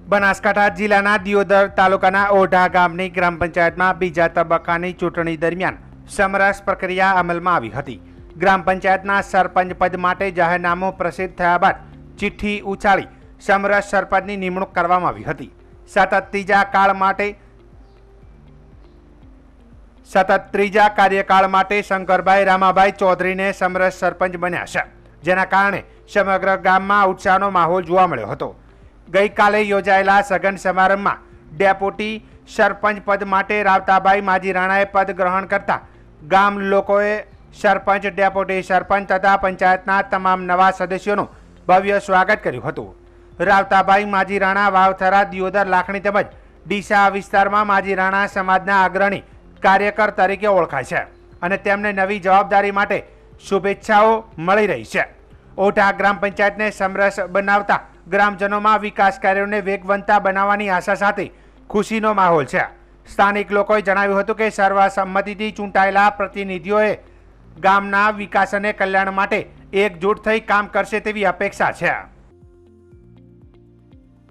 બનાસકાંઠા જિલ્લાના દિયોદર તાલુકાના ઓઢા ગામની ગ્રામ પંચાયતમાં બીજા તબક્કાની ચૂંટણી દરમિયાન સમરસ પ્રક્રિયા અમલમાં આવી હતી। ગ્રામ પંચાયતના સરપંચ પદ માટે જાહેરનામું પ્રસિદ્ધ થયા બાદ ચિઠ્ઠી ઉછાળી સમરસ સરપંચની નિમણૂક કરવામાં આવી હતી। સતત ત્રીજા કાર્યકાળ માટે શંકરભાઈ રામાભાઈ ચૌધરીને સમરસ સરપંચ બન્યા છે, જેના કારણે સમગ્ર ગામમાં ઉત્સાહનો માહોલ જોવા મળ્યો હતો। ગઈકાલે યોજાયેલા સઘન સમારંભમાં ડેપ્યુટી સરપંચ પદ માટે રાવતાભાઈ માજીરાણાએ પદ ગ્રહણ કરતા ગામ લોકોએ સરપંચ, ડેપ્યુટી સરપંચ તથા પંચાયતના તમામ નવા સદસ્યોનું ભવ્ય સ્વાગત કર્યું હતું। રાવતાભાઈ માજીરાણા વાવથરા, દિયોદર, લાખણી તેમજ ડીસા વિસ્તારમાં માજીરાણા સમાજના અગ્રણી કાર્યકર તરીકે ઓળખાય છે અને તેમને નવી જવાબદારી માટે શુભેચ્છાઓ મળી રહી છે। ઓઢા ગ્રામ પંચાયતને સમરસ બનાવતા ગ્રામજનોમાં વિકાસ કાર્યોને વેગવંતા બનાવવાની આશા સાથે ખુશીનો માહોલ છે। સ્થાનિક લોકોએ જણાવ્યું હતું કે સર્વસંમતિથી ચૂંટાયેલા પ્રતિનિધિઓએ ગામના વિકાસ અને કલ્યાણ માટે એકજૂટ થઈ કામ કરશે તેવી અપેક્ષા છે।